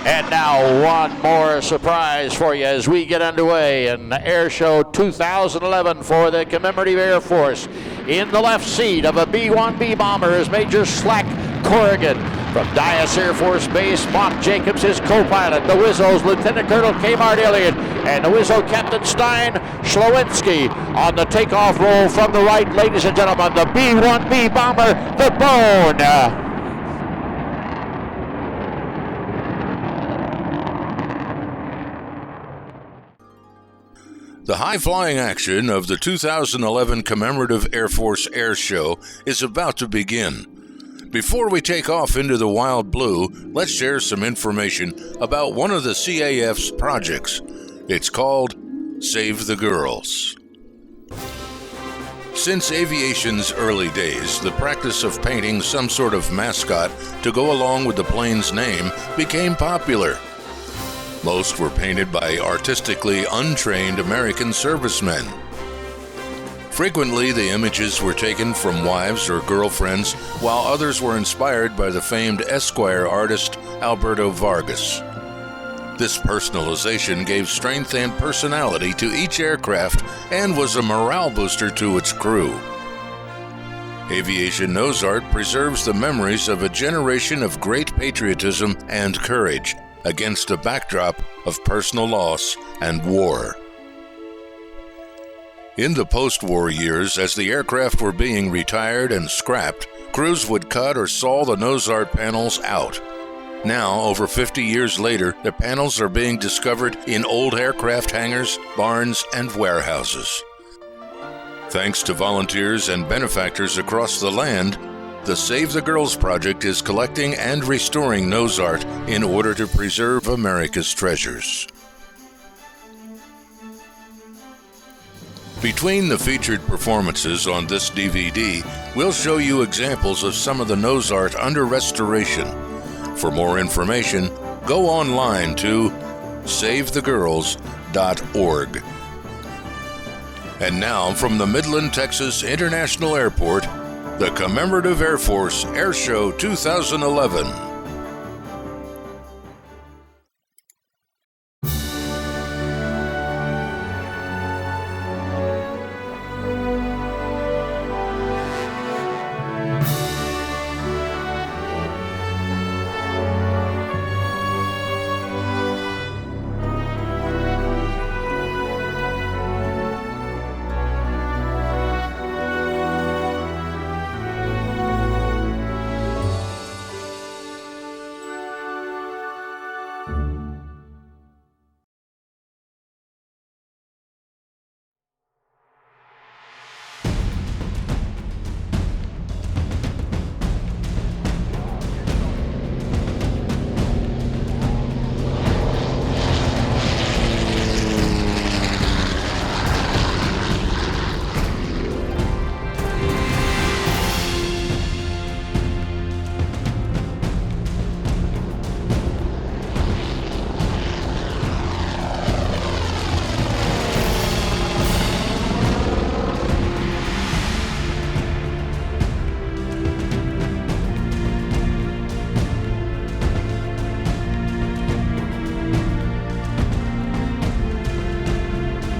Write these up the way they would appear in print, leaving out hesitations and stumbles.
And now one more surprise for you as we get underway in the Air Show 2011 for the Commemorative Air Force. In the left seat of a B-1B bomber is Major Slack Corrigan. From Dyess Air Force Base, Bob Jacobs is co-pilot. The Wizzos, Lieutenant Colonel Kmart Elliott, and the Wizzo Captain Stein Schlowinski on the takeoff roll from the right. Ladies and gentlemen, the B-1B bomber, the Bone. The high-flying action of the 2011 Commemorative Air Force Air Show is about to begin. Before we take off into the wild blue, let's share some information about one of the CAF's projects. It's called Save the Girls. Since aviation's early days, the practice of painting some sort of mascot to go along with the plane's name became popular. Most were painted by artistically untrained American servicemen. Frequently, the images were taken from wives or girlfriends, while others were inspired by the famed Esquire artist Alberto Vargas. This personalization gave strength and personality to each aircraft and was a morale booster to its crew. Aviation nose art preserves the memories of a generation of great patriotism and courage against a backdrop of personal loss and war. In the post-war years, as the aircraft were being retired and scrapped, crews would cut or saw the nose art panels out. Now, over 50 years later, the panels are being discovered in old aircraft hangars, barns, and warehouses. Thanks to volunteers and benefactors across the land, the Save the Girls Project is collecting and restoring nose art in order to preserve America's treasures. Between the featured performances on this DVD, we'll show you examples of some of the nose art under restoration. For more information, go online to SaveTheGirls.org. And now, from the Midland, Texas International Airport, the Commemorative Air Force Air Show 2011.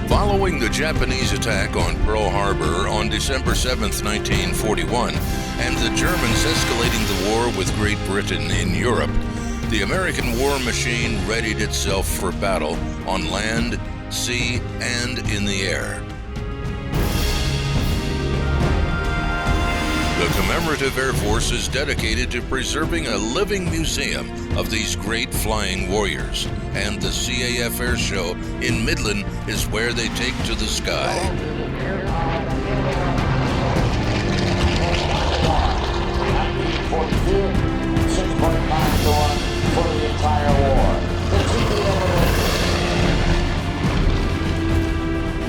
Following the Japanese attack on Pearl Harbor on December 7, 1941, and the Germans escalating the war with Great Britain in Europe, the American war machine readied itself for battle on land, sea, and in the air. The Commemorative Air Force is dedicated to preserving a living museum of these great flying warriors, and the CAF Air Show in Midland is where they take to the sky. For the entire war.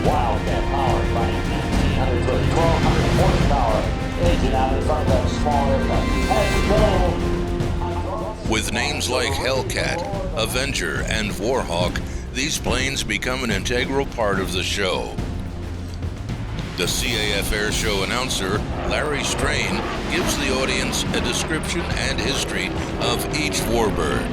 Wildcat powered by 1,200 horsepower engine out in front of that small airplane. With names like Hellcat, Avenger, and Warhawk, these planes become an integral part of the show. The CAF Air Show announcer, Larry Strain, gives the audience a description and history of each warbird.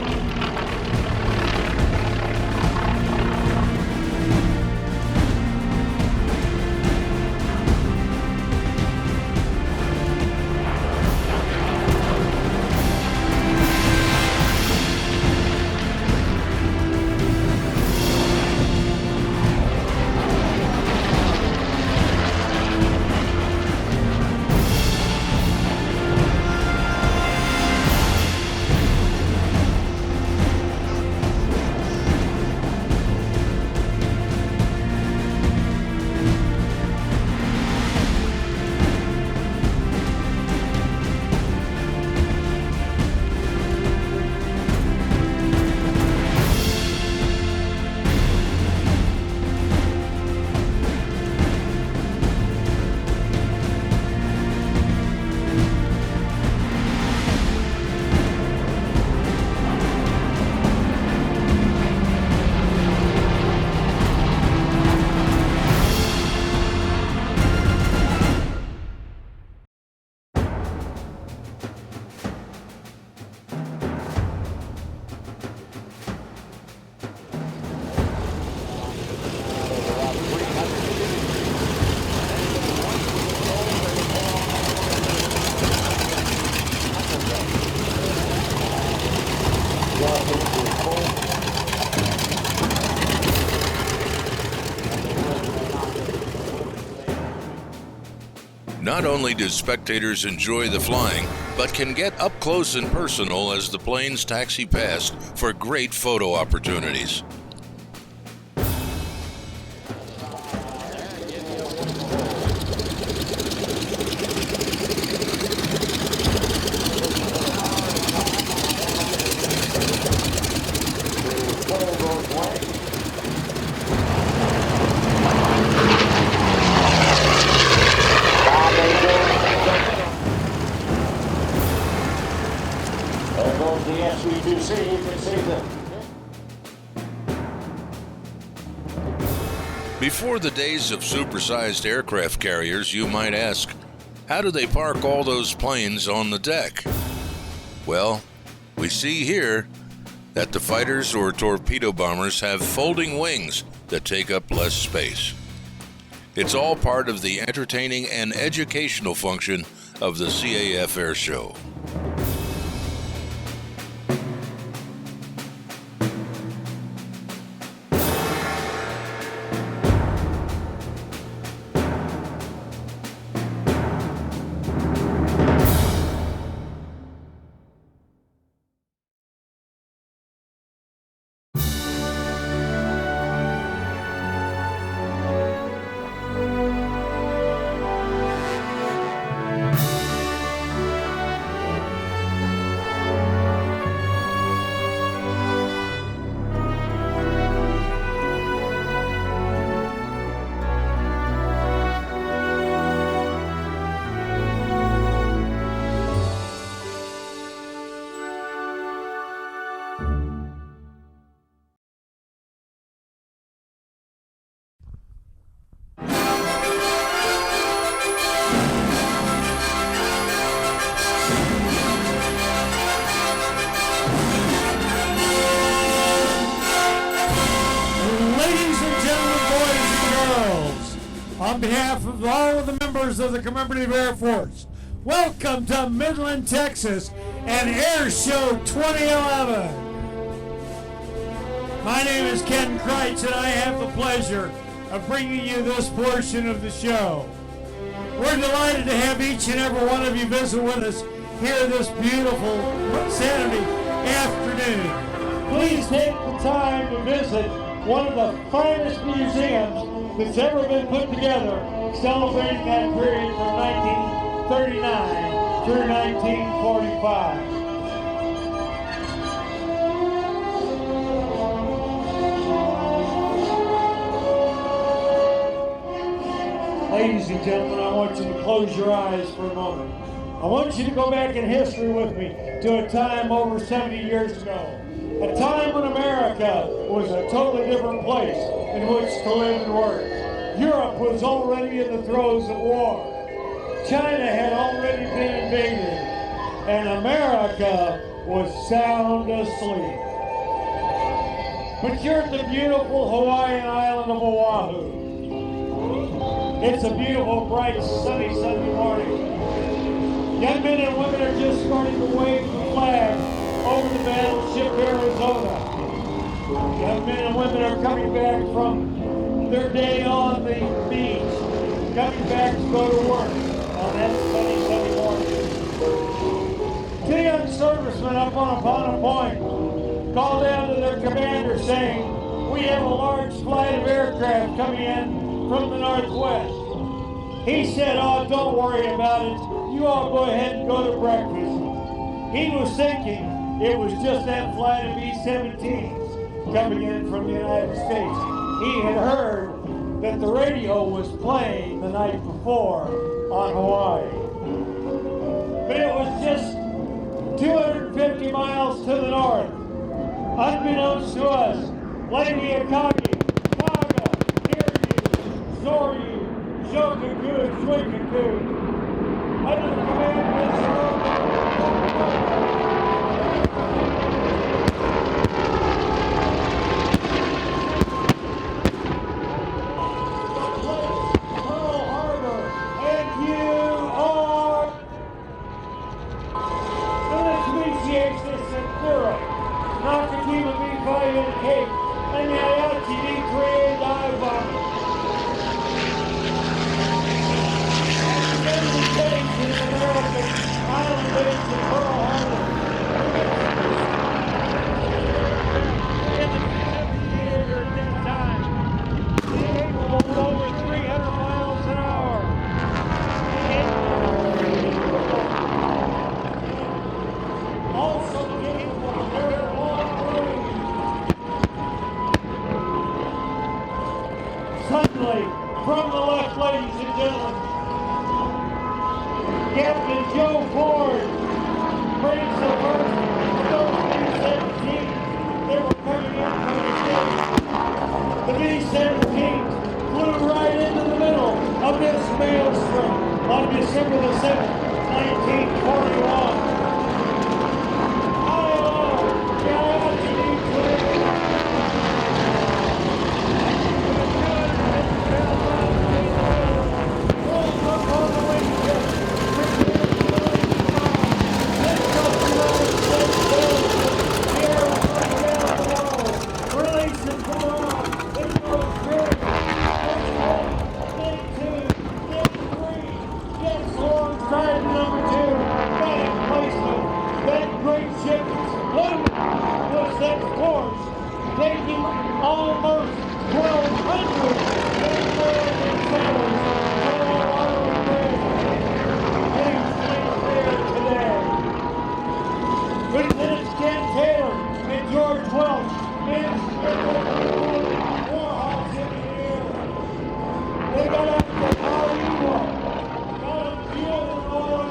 Not only do spectators enjoy the flying, but can get up close and personal as the planes taxi past for great photo opportunities. Before the days of supersized aircraft carriers, you might ask, how do they park all those planes on the deck? Well, we see here that the fighters or torpedo bombers have folding wings that take up less space. It's all part of the entertaining and educational function of the CAF Air Show. On behalf of all of the members of the Commemorative Air Force, welcome to Midland, Texas, and Air Show 2011. My name is Ken Kreitz, and I have the pleasure of bringing you this portion of the show. We're delighted to have each and every one of you visit with us here this beautiful Saturday afternoon. Please take the time to visit one of the finest museums that's ever been put together, celebrating that period from 1939 through 1945. Ladies and gentlemen, I want you to close your eyes for a moment. I want you to go back in history with me to a time over 70 years ago. A time when America was a totally different place in which to live and work. Europe was already in the throes of war. China had already been invaded. And America was sound asleep. But you're at the beautiful Hawaiian island of Oahu. It's a beautiful, bright, sunny Sunday morning. Young men and women are just starting to wave the flag over the battleship Arizona. Young men and women are coming back from their day on the beach, coming back to go to work on that sunny Sunday morning. Two young servicemen up on Apana Point called down to their commander saying, "We have a large flight of aircraft coming in from the northwest." He said, "Oh, don't worry about it. You all go ahead and go to breakfast." He was thinking it was just that flight of B-17s coming in from the United States. He had heard that the radio was playing the night before on Hawaii. But it was just 250 miles to the north. Unbeknownst to us, Lady Akagi, Kaga, Kiryu, Zoryu, Shokaku, Shwikaku, under the command of Pearl Harbor, and you are the Mitsubishi Centura, Nakajima B-5 and Cape, and the Ayachi D-3A dive bomber. From the left, ladies and gentlemen, Captain Joe Ford brings the first of those B-17s that were coming in from the States. The B-17s flew right into the middle of this maelstrom on December the 7th, 1941. Taking almost 1,200 American sailors from our Army there today. Lieutenants Ken Taylor and George Welch, men Warhawks in the air. They got out the Mariwa, got them fuel and oil,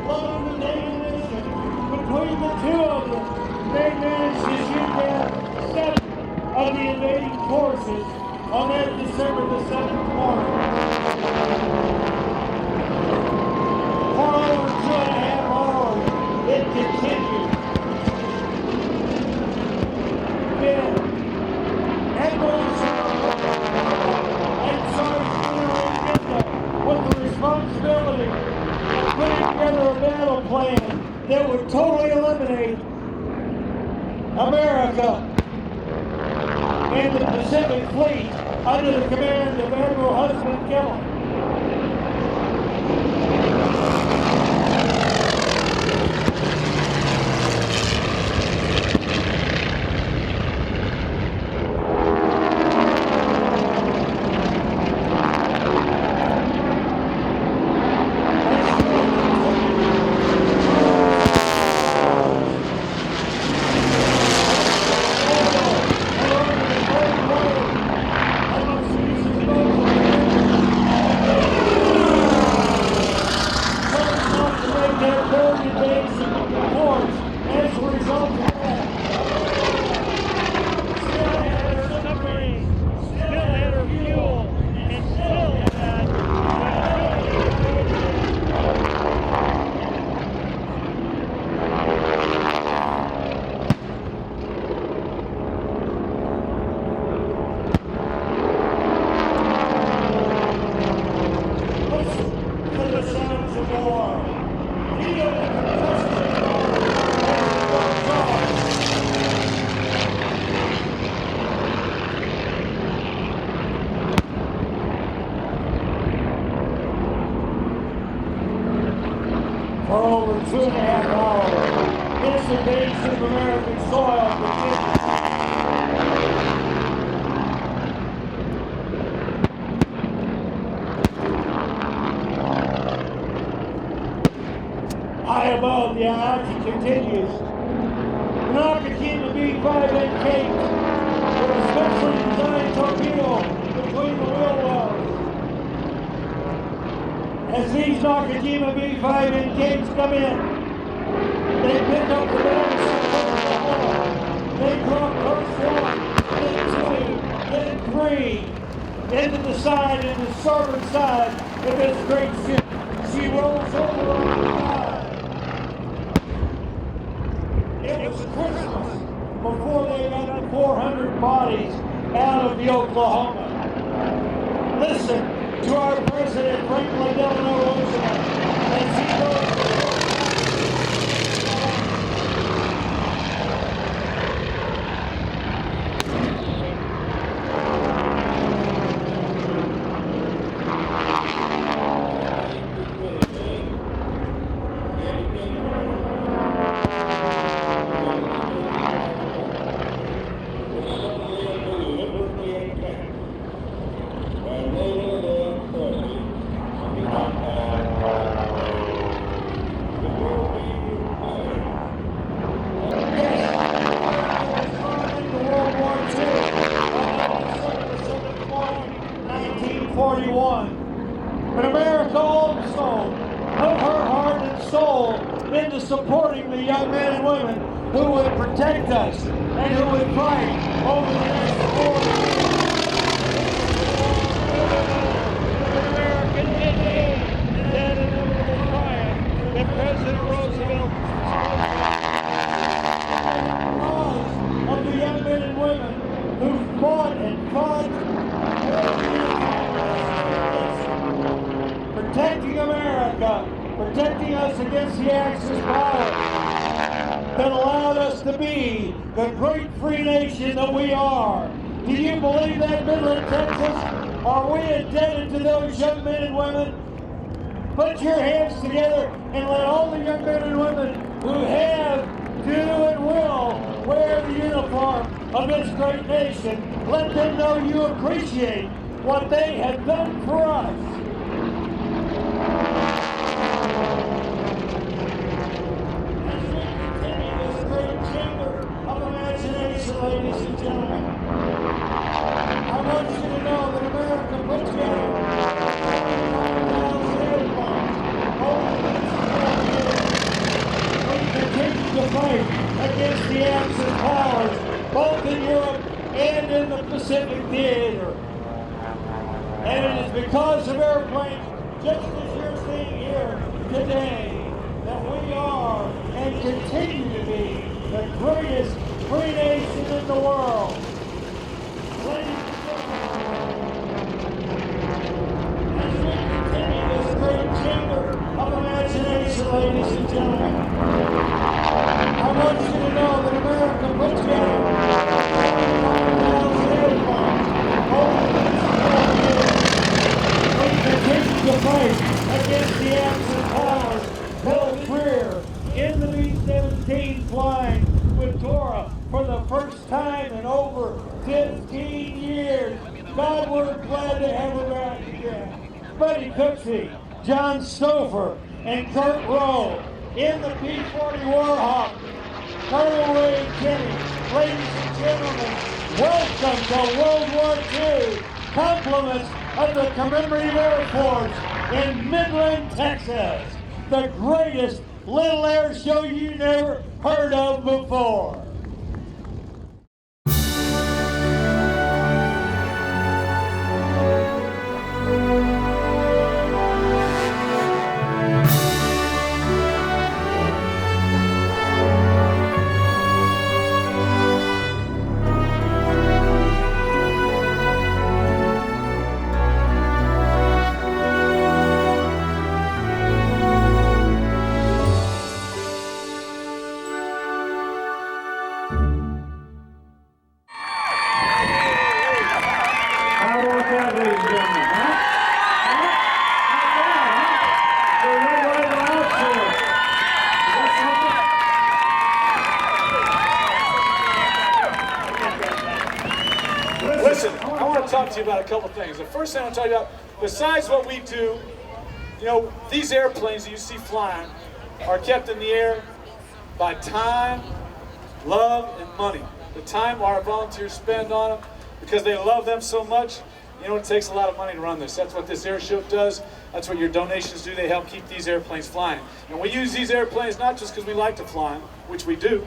loaded with ammunition. Between the two of them, they managed to shoot down 7 of the invading forces on that December the 7th morning. For over 2.5 hours, it continued. Then, Admiral and Sergeant with the responsibility of putting together a battle plan that would totally eliminate America and the Pacific Fleet under the command of Admiral Husband Kellogg. For over 2.5 hours, this invasion of American soil continued. High above, the action continues. An Nakajima B-5 Capes with a specially designed torpedo between the wheel wells. As these Nakajima B-5 Capes come in, they pick up the battle. They drop first 1, then 2, then 3, into the side, in the starboard side of this great ship. She rolls over on the side. It was Christmas before they got the 400 bodies out of the Oklahoma. Listen to our President Franklin Delano Roosevelt as he goes. supporting the young men and women who would protect us and who would fight over the next 4 years. American Indian and inevitable triumph that President Roosevelt of the young men and women who fought and fought protecting America, protecting us against the Axis power that allowed us to be the great free nation that we are. Do you believe that, Midland, Texas? Are we indebted to those young men and women? Put your hands together and let all the young men and women who have, do, and will wear the uniform of this great nation. Let them know you appreciate what they have done for us. As we continue this great chamber of imagination, ladies and gentlemen, I want you to know that America put together 5,000 airplanes over the next 12 years. We continue to fight against the Axis powers, both in Europe and in the Pacific Theater. And it is because of airplanes, just as you're seeing here today, that we are and continue to be the greatest free nation in the world. Ladies and gentlemen, as we continue this great chamber of imagination, ladies and gentlemen, I want you to know that America put together 5,000 airplanes over the next 12 years. We continue to fight against the Axis powers, both here in the B-17 flying with Dora for the first time in over 15 years. God, we're glad to have her back again. Buddy Cooksey, John Stouffer, and Kurt Rowe in the P-40 Warhawk. Colonel Ray Kinney, ladies and gentlemen, welcome to World War II. Compliments of the Commemorative Air Force in Midland, Texas. The greatest little air show you never heard of before. Listen, I want to talk to you about a couple things. The first thing I want to talk about, besides what we do, you know, these airplanes that you see flying are kept in the air by time, love, and money. The time our volunteers spend on them, because they love them so much. You know, it takes a lot of money to run this. That's what this air show does. That's what your donations do. They help keep these airplanes flying. And we use these airplanes not just because we like to fly them, which we do,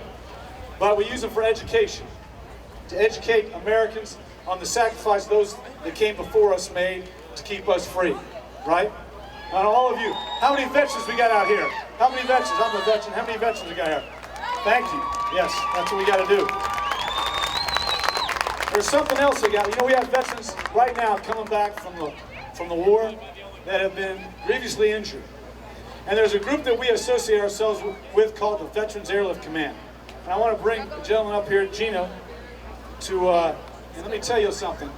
but we use them for education. To educate Americans on the sacrifice those that came before us made to keep us free, right? And all of you, how many veterans we got out here? How many veterans? I'm a veteran. How many veterans we got here? Thank you. Yes, that's what we got to do. There's something else we got. You know, we have veterans right now coming back from the war that have been grievously injured. And there's a group that we associate ourselves with called the Veterans Airlift Command. And I want to bring the gentleman up here, Gino, to, and let me tell you something,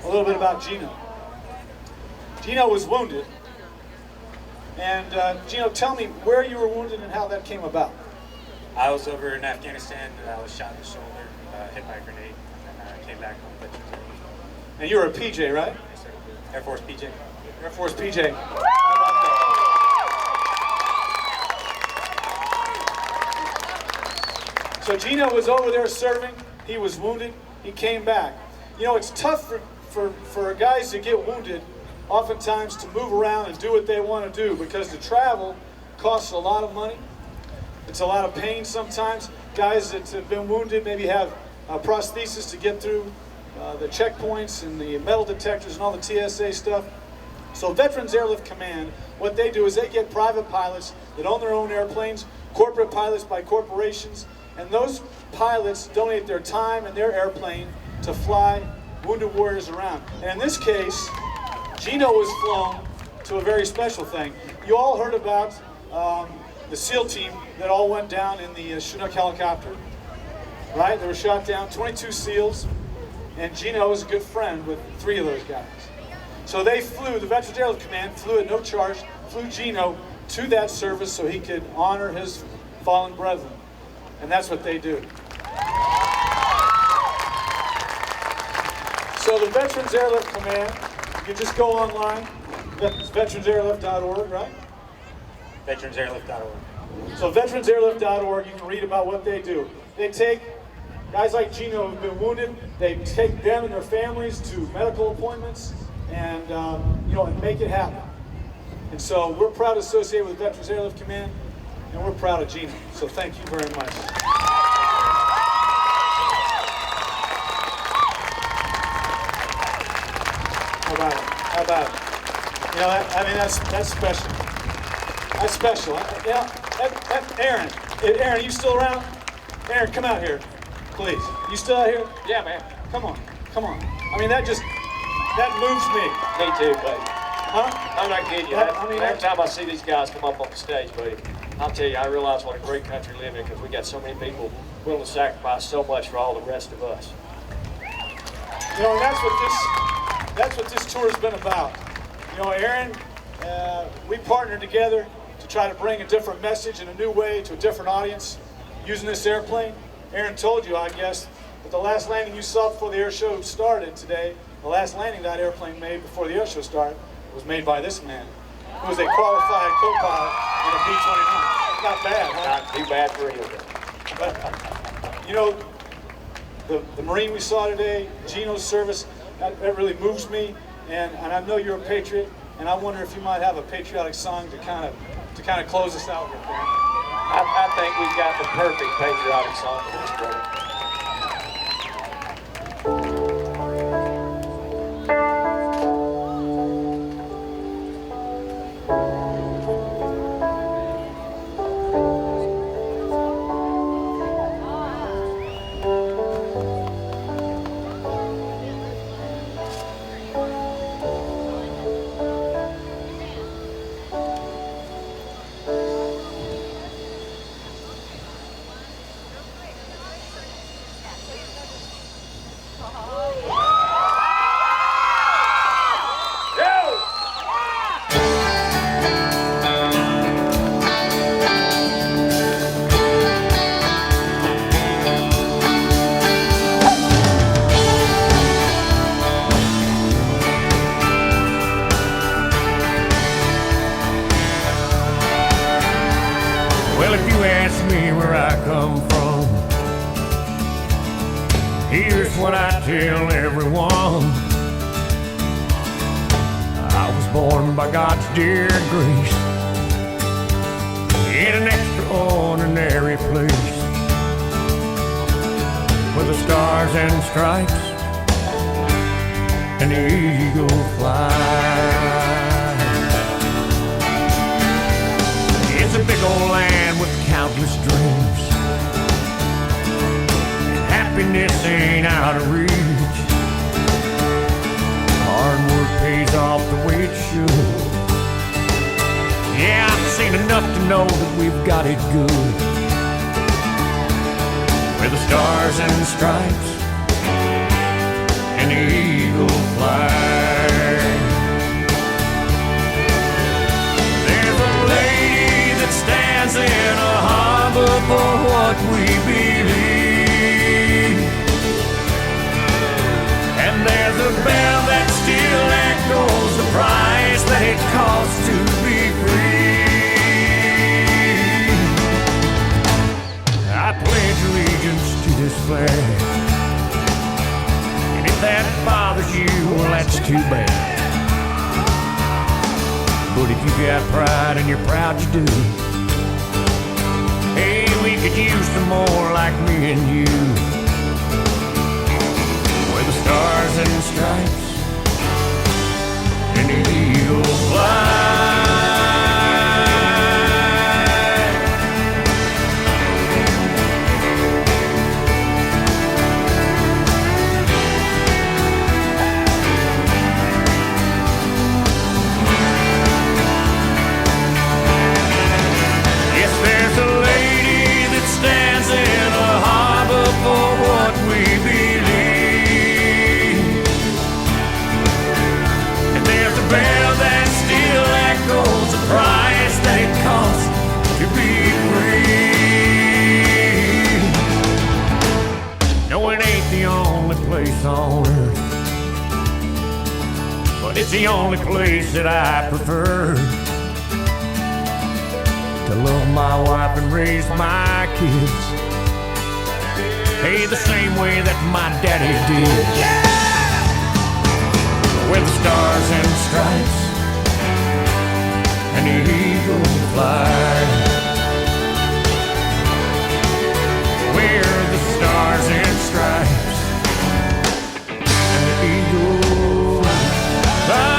a little bit about Gino. Gino was wounded. And Gino, tell me where you were wounded and how that came about. I was over in Afghanistan, and I was shot in the shoulder, hit by a grenade, and I came back home. And you were a PJ, right? Yes, sir. Air Force PJ. Air Force PJ. How about that? So Gino was over there serving. He was wounded. He came back. You know, it's tough for guys to get wounded, oftentimes to move around and do what they want to do, because to travel costs a lot of money. It's a lot of pain sometimes. Guys that have been wounded maybe have prosthesis to get through the checkpoints and the metal detectors and all the TSA stuff. So Veterans Airlift Command, what they do is they get private pilots that own their own airplanes, corporate pilots by corporations, and those pilots donate their time and their airplane to fly wounded warriors around. And in this case, Gino was flown to a very special thing. You all heard about the SEAL team that all went down in the Chinook helicopter, right? They were shot down, 22 SEALs, and Gino was a good friend with 3 of those guys. So they flew, the Veterans Airlift Command flew at no charge, flew Gino to that service so he could honor his fallen brethren. And that's what they do. So the Veterans Airlift Command, you just go online, veteransairlift.org, right? veteransairlift.org. So veteransairlift.org, you can read about what they do. They take guys like Gino who've been wounded, they take them and their families to medical appointments and and make it happen. And so we're proud to associate with Veterans Airlift Command, and we're proud of Gino. So thank you very much. How about it? That's special. That's special. Aaron, are you still around? Aaron, come out here, please. You still out here? Yeah, man. Come on. I mean, that moves me. Me too, buddy. Huh? I'm not kidding you. Every time I see these guys come up on the stage, buddy, I'll tell you, I realize what a great country we live in because we got so many people willing to sacrifice so much for all the rest of us. And that's what this tour has been about. Aaron, we partnered together to try to bring a different message in a new way to a different audience using this airplane. Aaron told you, I guess, that the last landing you saw before the air show started today, the last landing that airplane made before the air show started was made by this man, who was a qualified co-pilot in a B-29. Not bad, huh? Not too bad for you. But, the Marine we saw today, Gino's service, that really moves me. And I know you're a patriot, and I wonder if you might have a patriotic song to kind of close us out with. I think we've got the perfect patriotic song for this, brother. Well, if you ask me where I come from, here's what I tell everyone. I was born by God's dear grace in an extraordinary place where the stars and stripes and the eagle fly. It's a big old land with countless dreams. Happiness ain't out of reach. Hard work pays off the way it should. Yeah, I've seen enough to know that we've got it good. Where the stars and stripes and the eagle fly. There's a lady that stands in a harbor for what we believe. And there's a bell that still echoes the price that it costs to be free. I pledge allegiance to this flag. And if that bothers you, well, that's too bad. But if you got pride and you're proud you do, hey, could use some more like me and you. Where the stars and stripes and the eagle fly. On earth, but it's the only place that I prefer to love my wife and raise my kids, hey, the same way that my daddy did. Where the stars and stripes and the eagle fly, where the stars and stripes eagle fly.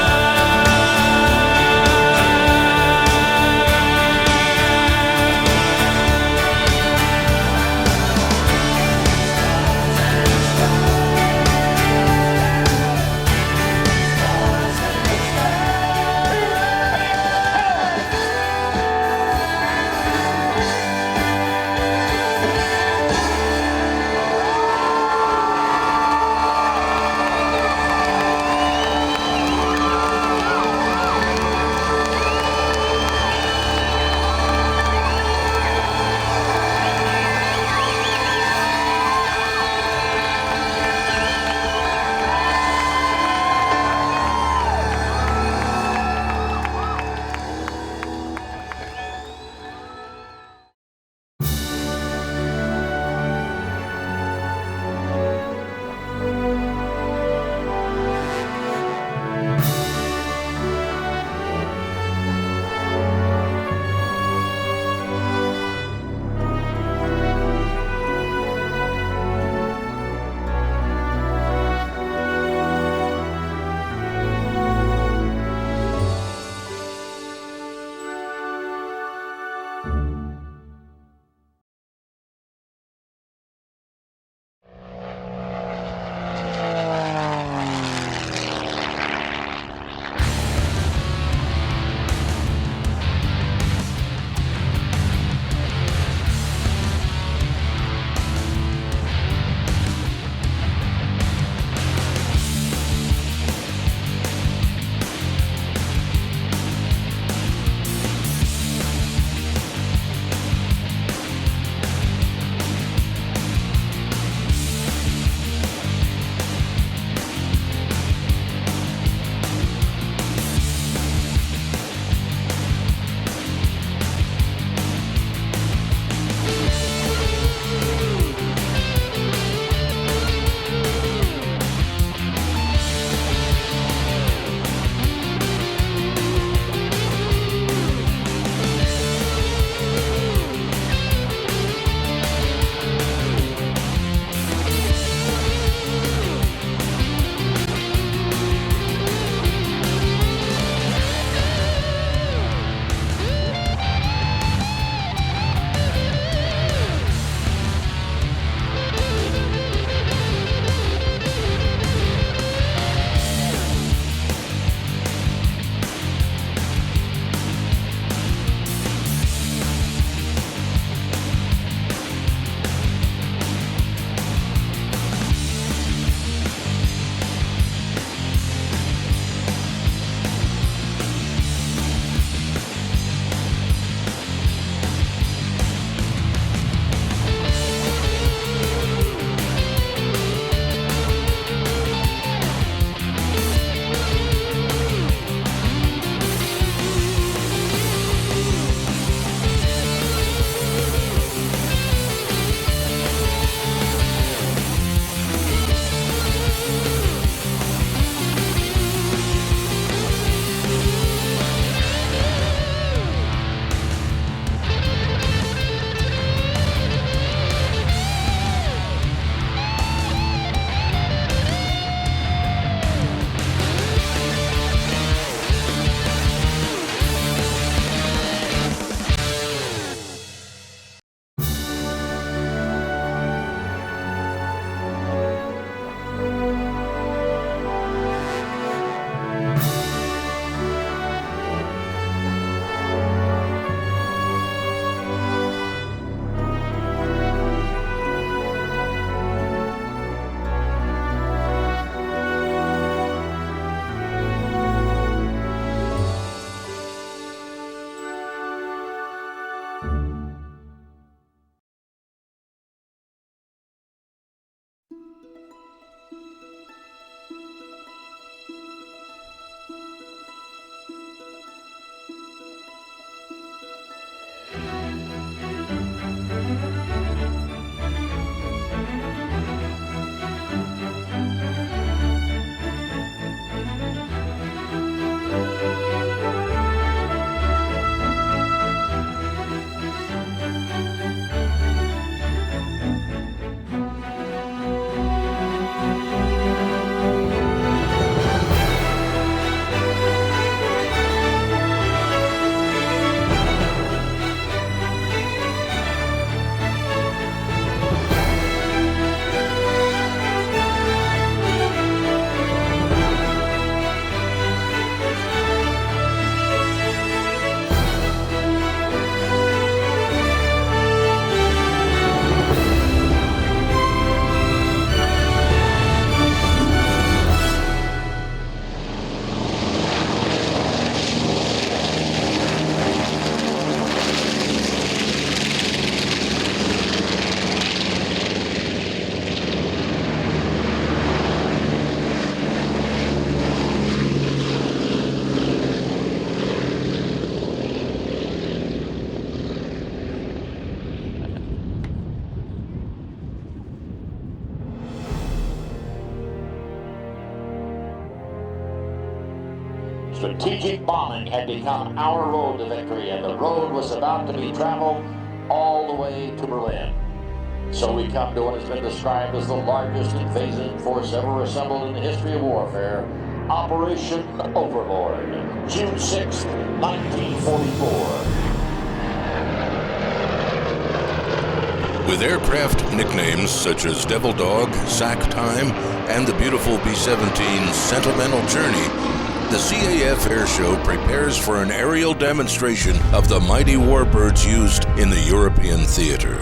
Strategic bombing had become our road to victory, and the road was about to be traveled all the way to Berlin. So we come to what has been described as the largest invasion force ever assembled in the history of warfare, Operation Overlord, June 6, 1944. With aircraft nicknames such as Devil Dog, Sack Time, and the beautiful B-17's Sentimental Journey, the CAF Air Show prepares for an aerial demonstration of the mighty warbirds used in the European theater.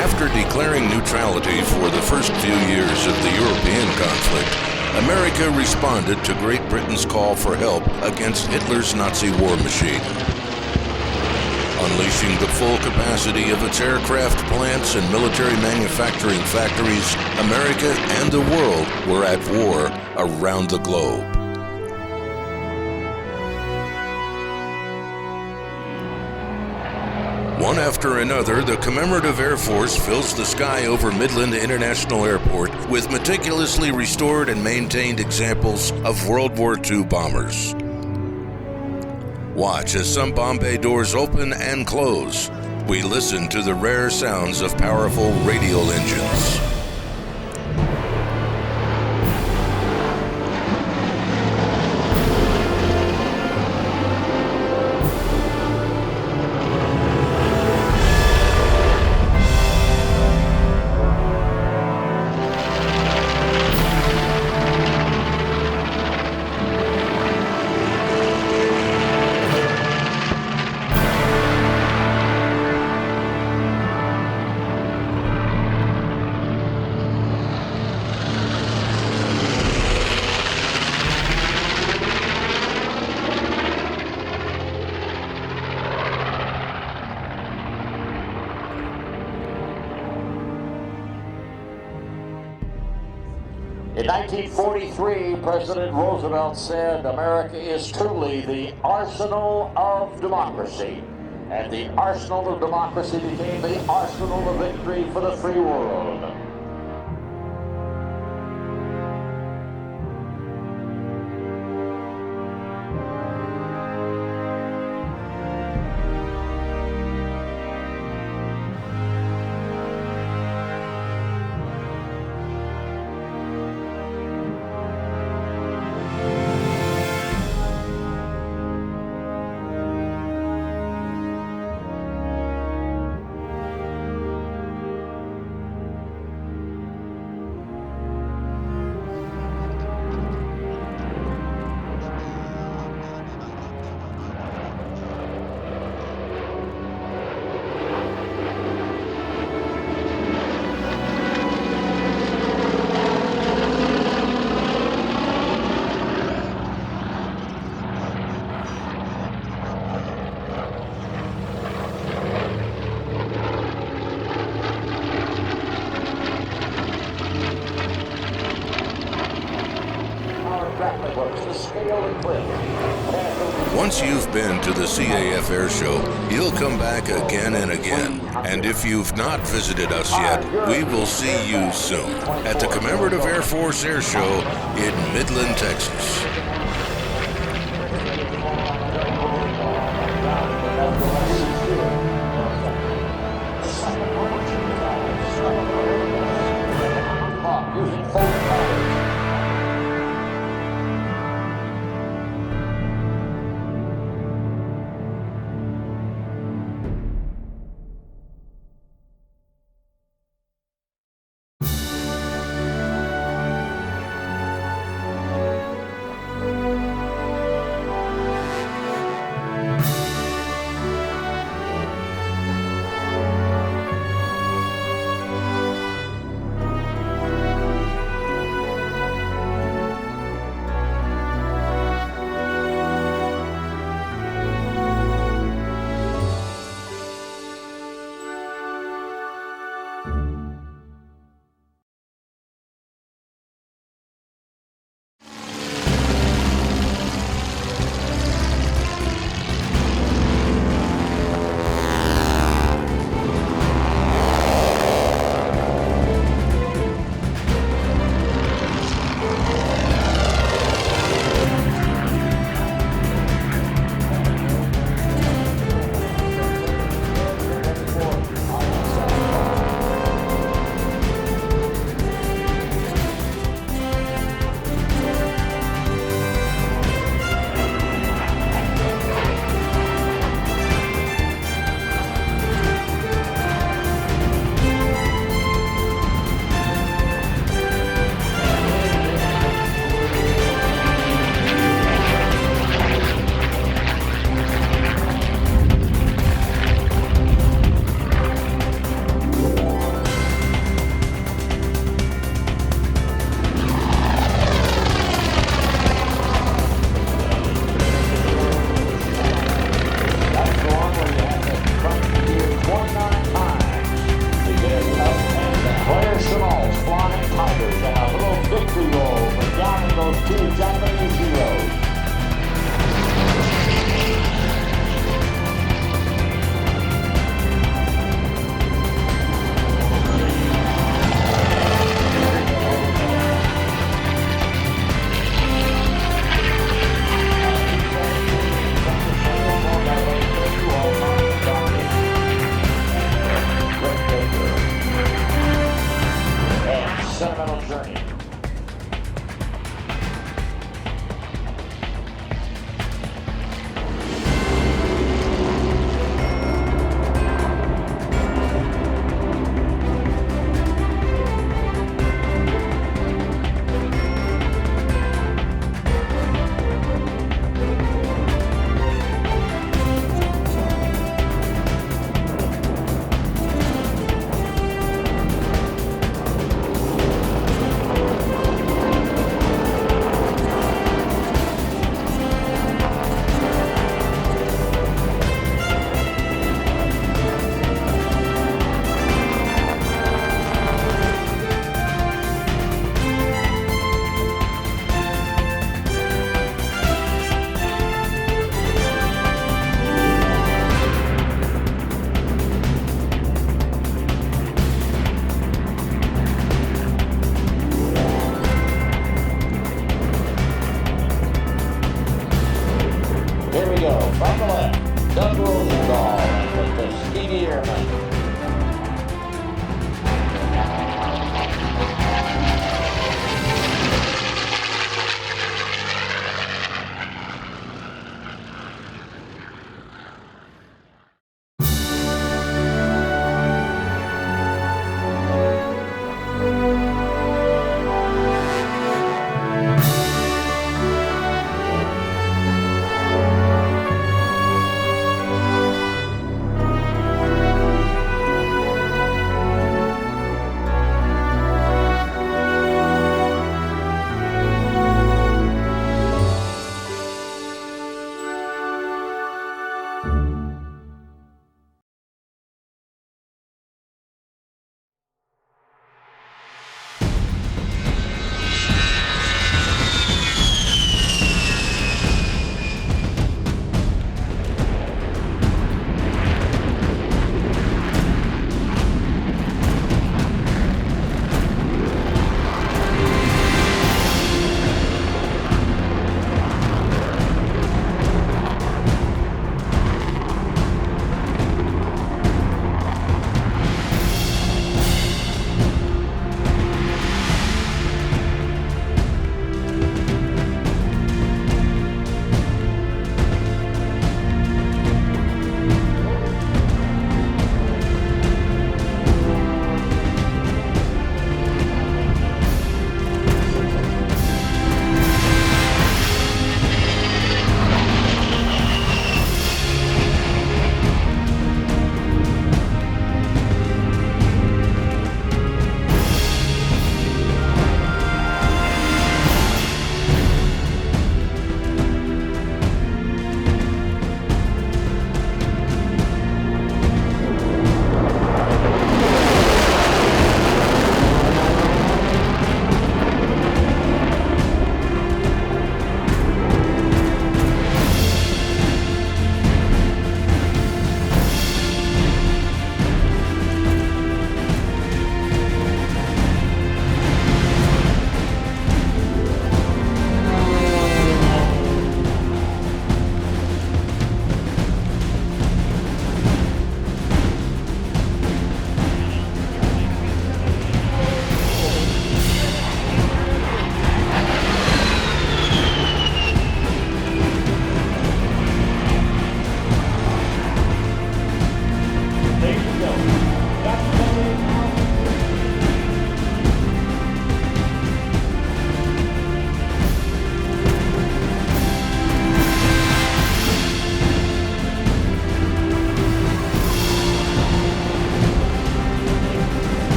After declaring neutrality for the first few years of the European conflict, America responded to Great Britain's call for help against Hitler's Nazi war machine. Unleashing the full capacity of its aircraft plants and military manufacturing factories, America and the world were at war around the globe. One after another, the commemorative Air Force fills the sky over Midland International Airport with meticulously restored and maintained examples of World War II bombers. Watch as some bomb bay doors open and close. We listen to the rare sounds of powerful radial engines. In 1943, President Roosevelt said America is truly the arsenal of democracy. And the arsenal of democracy became the arsenal of victory for the free world. Once you've been to the CAF Air Show, you'll come back again and again. And if you've not visited us yet, we will see you soon at the Commemorative Air Force Air Show in Midland, Texas.